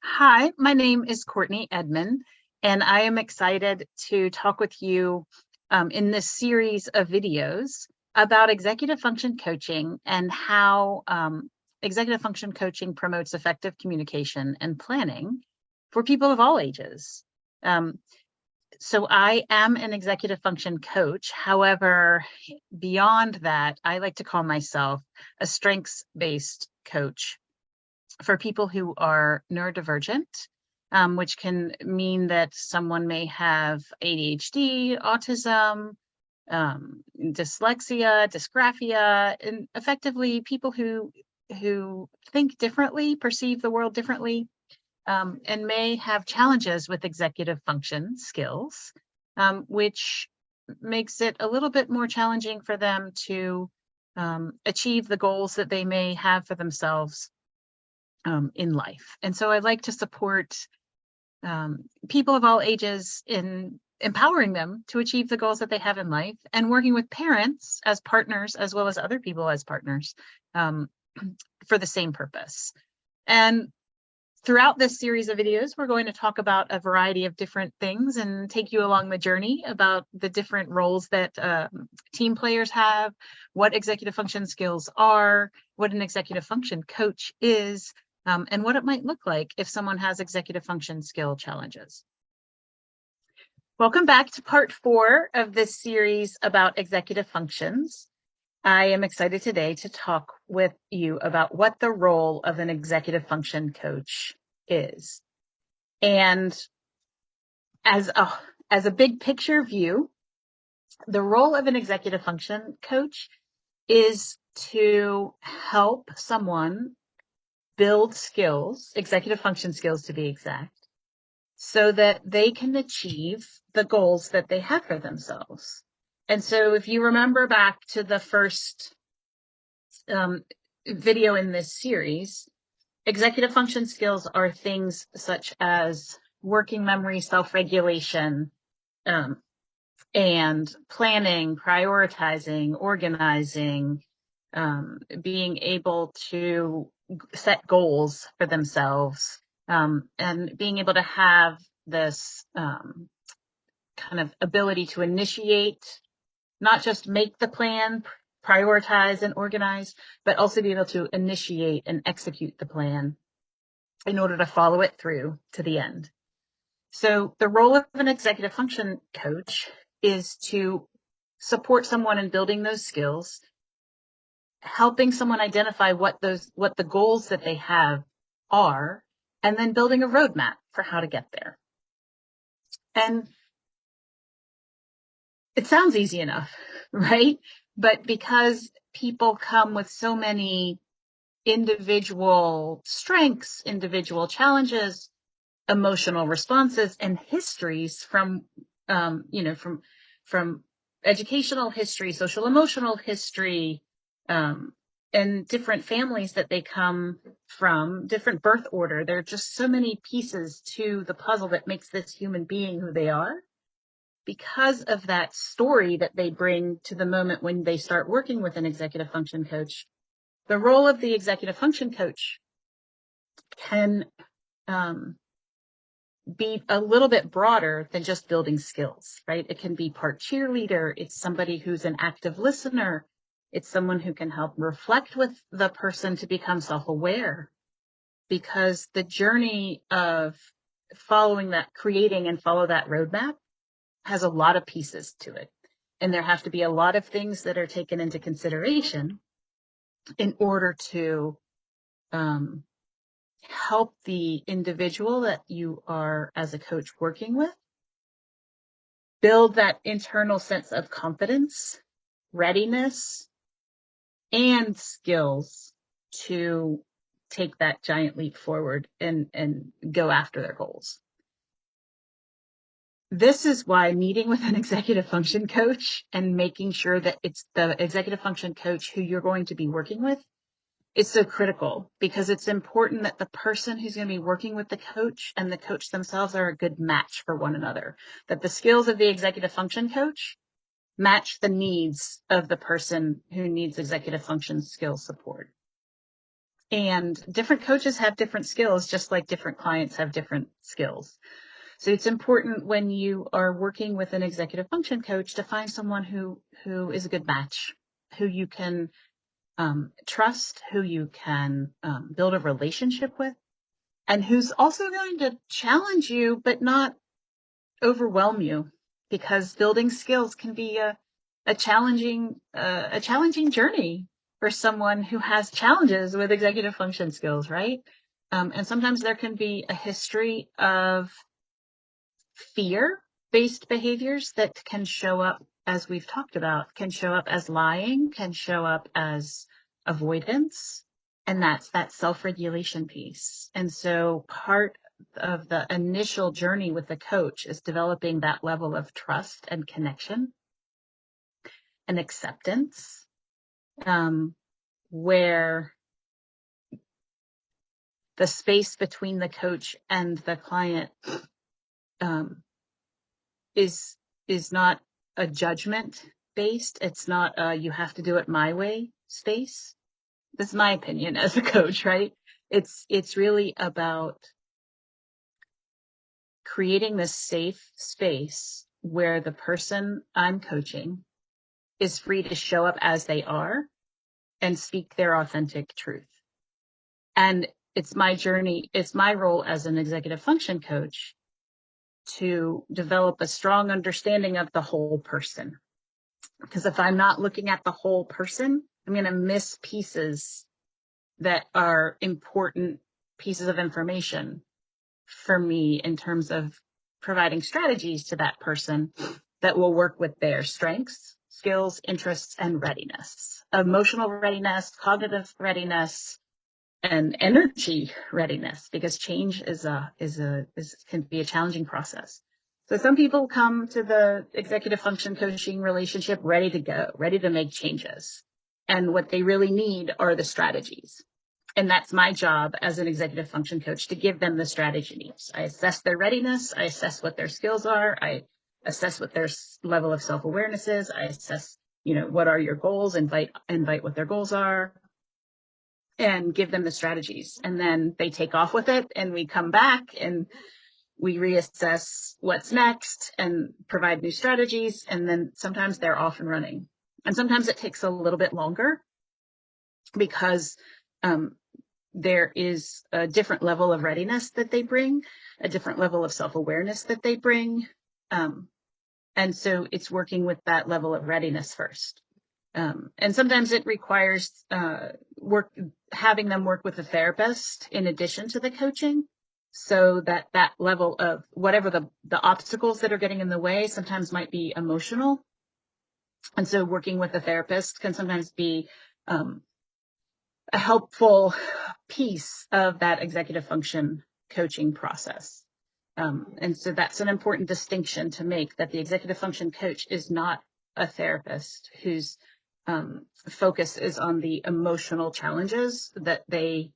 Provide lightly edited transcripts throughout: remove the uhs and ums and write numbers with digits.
Hi, my name is Courtney Edman, and I am excited to talk with you in this series of videos about executive function coaching and how executive function coaching promotes effective communication and planning for people of all ages. So I am an executive function coach. However, beyond that, I like to call myself a strengths-based coach for people who are neurodivergent, which can mean that someone may have ADHD, autism, dyslexia, dysgraphia, and effectively people who think differently, perceive the world differently, and may have challenges with executive function skills, which makes it a little bit more challenging for them to achieve the goals that they may have for themselves in life. And so I like to support people of all ages in empowering them to achieve the goals that they have in life, and working with parents as partners as well as other people as partners for the same purpose. And throughout this series of videos, we're going to talk about a variety of different things and take you along the journey about the different roles that team players have, what executive function skills are, what an executive function coach is, and what it might look like if someone has executive function skill challenges. Welcome back to part 4 of this series about executive functions. I am excited today to talk with you about what the role of an executive function coach is. And as a big picture view, the role of an executive function coach is to help someone build skills, executive function skills to be exact, so that they can achieve the goals that they have for themselves. And so if you remember back to the first video in this series, executive function skills are things such as working memory, self-regulation, and planning, prioritizing, organizing, being able to set goals for themselves, and being able to have this kind of ability to initiate, not just make the plan, prioritize and organize, but also be able to initiate and execute the plan in order to follow it through to the end. So the role of an executive function coach is to support someone in building those skills, helping someone identify what the goals that they have are, and then building a roadmap for how to get there. And it sounds easy enough, right? But because people come with so many individual strengths, individual challenges, emotional responses, and histories from educational history, social emotional history, and different families that they come from, different birth order. There are just so many pieces to the puzzle that makes this human being who they are. Because of that story that they bring to the moment when they start working with an executive function coach, the role of the executive function coach can be a little bit broader than just building skills, right? It can be part cheerleader. It's somebody who's an active listener. It's someone who can help reflect with the person to become self-aware, because the journey of following that, creating and follow that roadmap has a lot of pieces to it. And there have to be a lot of things that are taken into consideration in order to help the individual that you are, as a coach, working with build that internal sense of confidence, readiness, and skills to take that giant leap forward and go after their goals. This is why meeting with an executive function coach and making sure that it's the executive function coach who you're going to be working with is so critical, because it's important that the person who's going to be working with the coach and the coach themselves are a good match for one another, that the skills of the executive function coach match the needs of the person who needs executive function skill support. And different coaches have different skills, just like different clients have different skills. So it's important when you are working with an executive function coach to find someone who is a good match, who you can trust, who you can build a relationship with, and who's also going to challenge you, but not overwhelm you, because building skills can be a challenging journey for someone who has challenges with executive function skills, right? And sometimes there can be a history of fear-based behaviors that can show up, as we've talked about, can show up as lying, can show up as avoidance, and that's that self-regulation piece. And so part of the initial journey with the coach is developing that level of trust and connection and acceptance, where the space between the coach and the client is not a judgment based. It's not you have to do it my way space. This is my opinion as a coach, right? It's really about creating this safe space where the person I'm coaching is free to show up as they are and speak their authentic truth. And it's my journey, it's my role as an executive function coach to develop a strong understanding of the whole person. Because if I'm not looking at the whole person, I'm going to miss pieces that are important pieces of information for me in terms of providing strategies to that person that will work with their strengths, skills, interests, and readiness, emotional readiness, cognitive readiness, and energy readiness, because change can be a challenging process. So some people come to the executive function coaching relationship ready to go, ready to make changes. And what they really need are the strategies. And that's my job as an executive function coach, to give them the strategies. I assess their readiness. I assess what their skills are. I assess what their level of self-awareness is. I assess, what are your goals, invite what their goals are, and give them the strategies. And then they take off with it, and we come back and we reassess what's next and provide new strategies. And then sometimes they're off and running. And sometimes it takes a little bit longer because there is a different level of readiness that they bring, a different level of self-awareness that they bring. And so it's working with that level of readiness first. And sometimes it requires having them work with a therapist in addition to the coaching, so that level of whatever the obstacles that are getting in the way sometimes might be emotional. And so working with a therapist can sometimes be a helpful piece of that executive function coaching process. And so that's an important distinction to make, that the executive function coach is not a therapist whose focus is on the emotional challenges that they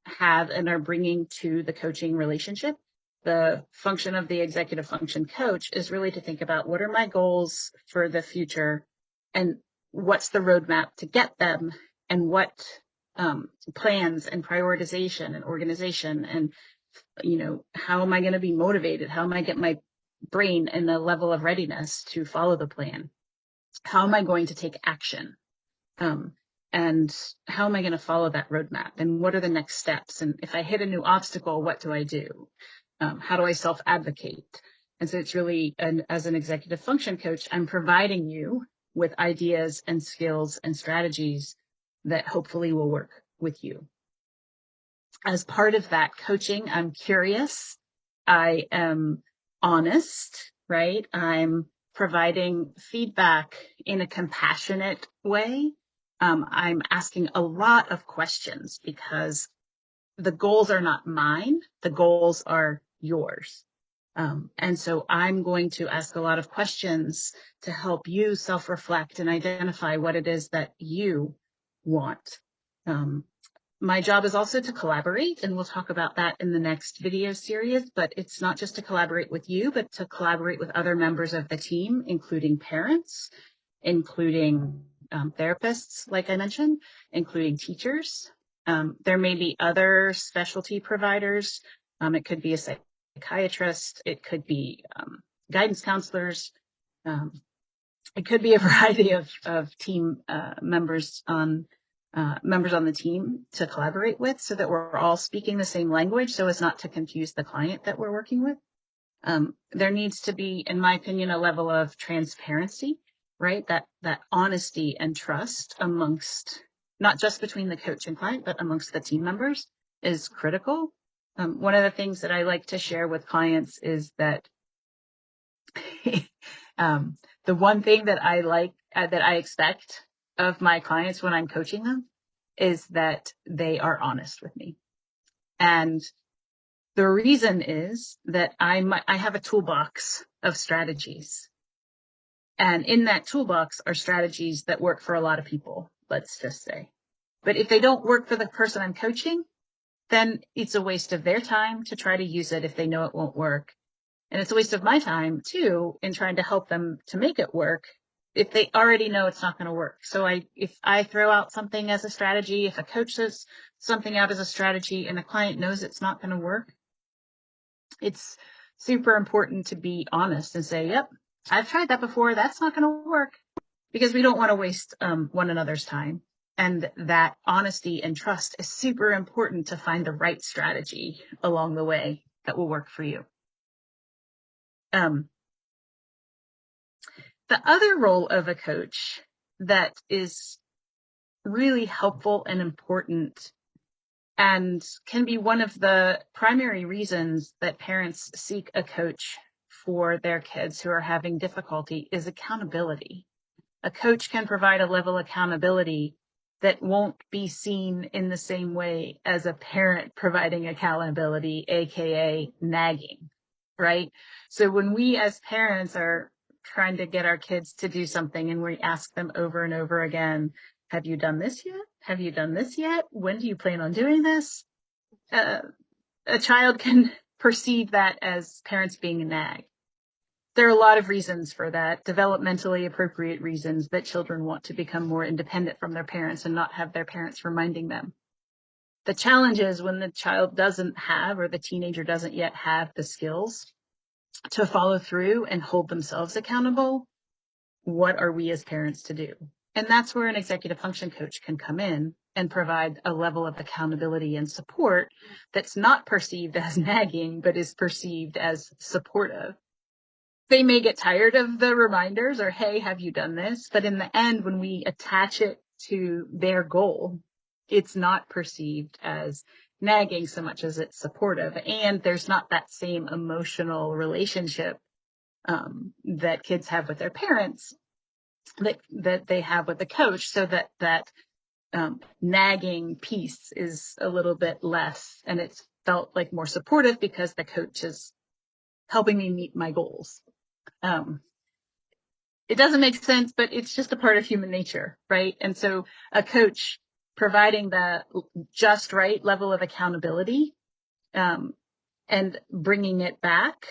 have and are bringing to the coaching relationship. The function of the executive function coach is really to think about, what are my goals for the future, and what's the roadmap to get them, and what plans and prioritization and organization, and how am I going to be motivated? How am I get my brain in a level of readiness to follow the plan? How am I going to take action? And how am I going to follow that roadmap? And what are the next steps? And if I hit a new obstacle, what do I do? How do I self-advocate? And so it's really, as an executive function coach, I'm providing you with ideas and skills and strategies that hopefully will work with you. As part of that coaching, I'm curious. I am honest, right? I'm providing feedback in a compassionate way. I'm asking a lot of questions because the goals are not mine. The goals are yours. And so I'm going to ask a lot of questions to help you self-reflect and identify what it is that you want. My job is also to collaborate, and we'll talk about that in the next video series, but it's not just to collaborate with you, but to collaborate with other members of the team, including parents, including therapists, like I mentioned, including teachers, There may be other specialty providers. It could be a psychiatrist. It could be guidance counselors. It could be a variety of team members on the team to collaborate with, so that we're all speaking the same language, so as not to confuse the client that we're working with. There needs to be, in my opinion, a level of transparency, right? That honesty and trust amongst, not just between the coach and client, but amongst the team members is critical. One of the things that I like to share with clients is that the one thing that I expect of my clients when I'm coaching them is that they are honest with me. And the reason is that I have a toolbox of strategies. And in that toolbox are strategies that work for a lot of people, let's just say. But if they don't work for the person I'm coaching, then it's a waste of their time to try to use it if they know it won't work. And it's a waste of my time, too, in trying to help them to make it work if they already know it's not going to work. So if I throw out something as a strategy, if a coach says something out as a strategy and a client knows it's not going to work, it's super important to be honest and say, yep, I've tried that before. That's not going to work, because we don't want to waste one another's time. And that honesty and trust is super important to find the right strategy along the way that will work for you. The other role of a coach that is really helpful and important, and can be one of the primary reasons that parents seek a coach for their kids who are having difficulty, is accountability. A coach can provide a level of accountability that won't be seen in the same way as a parent providing accountability, aka nagging, right? So when we as parents are trying to get our kids to do something and we ask them over and over again, have you done this yet? Have you done this yet? When do you plan on doing this? A child can perceive that as parents being a nag. There are a lot of reasons for that, developmentally appropriate reasons that children want to become more independent from their parents and not have their parents reminding them. The challenge is when the child doesn't have, or the teenager doesn't yet have, the skills to follow through and hold themselves accountable. What are we as parents to do? And that's where an executive function coach can come in and provide a level of accountability and support that's not perceived as nagging, but is perceived as supportive. They may get tired of the reminders, or, hey, have you done this? But in the end, when we attach it to their goal, it's not perceived as nagging so much as it's supportive. And there's not that same emotional relationship that kids have with their parents that they have with the coach, so that nagging piece is a little bit less, and it's felt like more supportive because the coach is helping me meet my goals. It doesn't make sense, but it's just a part of human nature, right? And so a coach providing the just right level of accountability and bringing it back,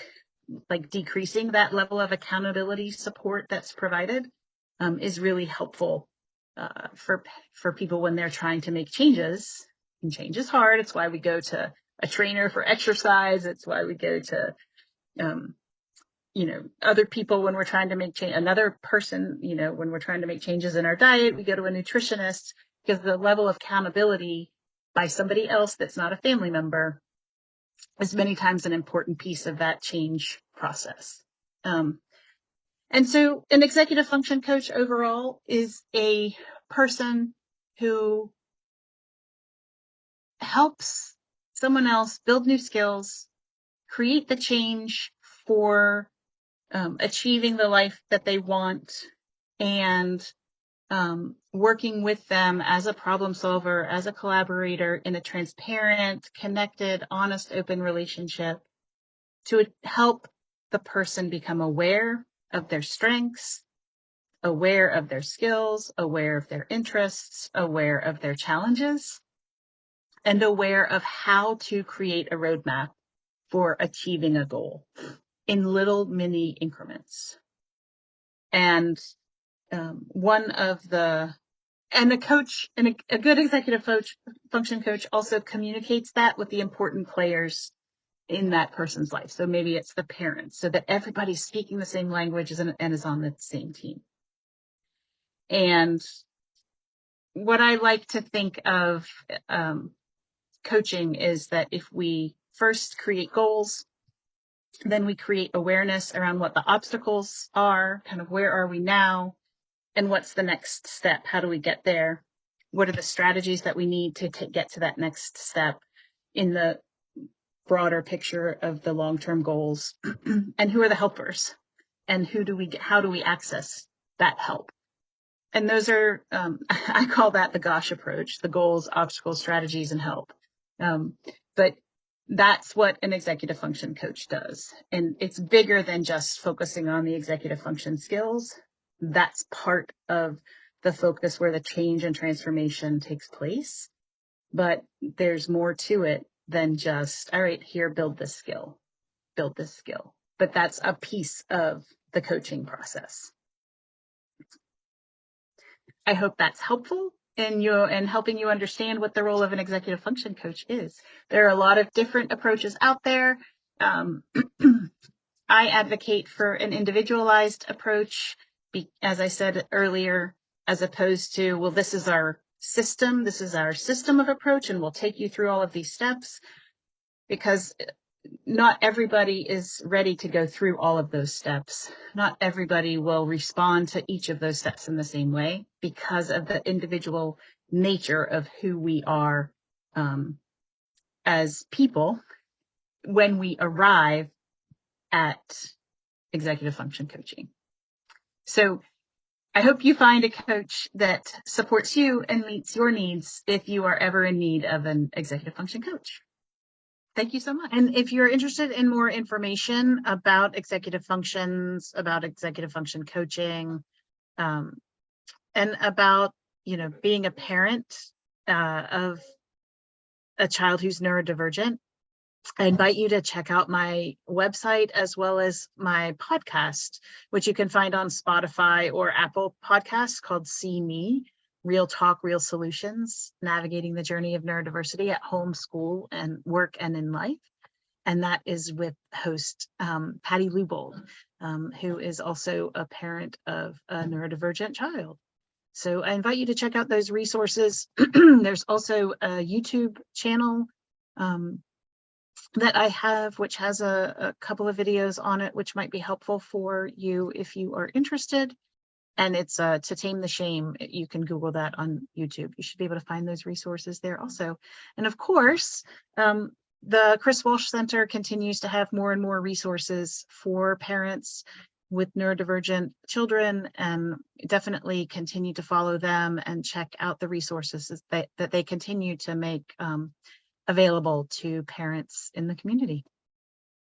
like decreasing that level of accountability support that's provided, is really helpful for people when they're trying to make changes. And change is hard. It's why we go to a trainer for exercise. It's why we go to other people when we're trying to make change, another person, when we're trying to make changes in our diet, we go to a nutritionist, because the level of accountability by somebody else that's not a family member is many times an important piece of that change process. And so an executive function coach overall is a person who helps someone else build new skills, create the change for achieving the life that they want, and working with them as a problem solver, as a collaborator in a transparent, connected, honest, open relationship to help the person become aware of their strengths, aware of their skills, aware of their interests, aware of their challenges, and aware of how to create a roadmap for achieving a goal in little mini increments. And one of the And a coach and a good executive function coach also communicates that with the important players in that person's life. So maybe it's the parents, so that everybody's speaking the same language and is on the same team. And what I like to think of coaching is that if we first create goals, then we create awareness around what the obstacles are, kind of where are we now, and what's the next step? How do we get there? What are the strategies that we need to get to that next step in the broader picture of the long-term goals? And who are the helpers? And how do we access that help? And those are, I call that the GOSH approach: the goals, obstacles, strategies, and help. But that's what an executive function coach does. And it's bigger than just focusing on the executive function skills. That's part of the focus where the change and transformation takes place. But there's more to it than just, all right, here, build this skill. But that's a piece of the coaching process. I hope that's helpful in helping you understand what the role of an executive function coach is. There are a lot of different approaches out there. I advocate for an individualized approach, as I said earlier, as opposed to, well, this is our system of approach, and we'll take you through all of these steps, because not everybody is ready to go through all of those steps. Not everybody will respond to each of those steps in the same way because of the individual nature of who we are as people when we arrive at executive function coaching. So I hope you find a coach that supports you and meets your needs if you are ever in need of an executive function coach. Thank you so much. And if you're interested in more information about executive functions, about executive function coaching, and about, being a parent of a child who's neurodivergent, I invite you to check out my website as well as my podcast, which you can find on Spotify or Apple Podcasts, called See Me: Real Talk, Real Solutions, Navigating the Journey of Neurodiversity at Home, School, and Work and in Life. And that is with host Patty Lubold, who is also a parent of a neurodivergent child. So I invite you to check out those resources. There's also a YouTube channel that I have, which has a couple of videos on it, which might be helpful for you if you are interested. And it's To Tame the Shame. You can Google that on YouTube. You should be able to find those resources there also. And of course, the Chris Walsh Center continues to have more and more resources for parents with neurodivergent children, and definitely continue to follow them and check out the resources that they continue to make available to parents in the community.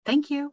Thank you.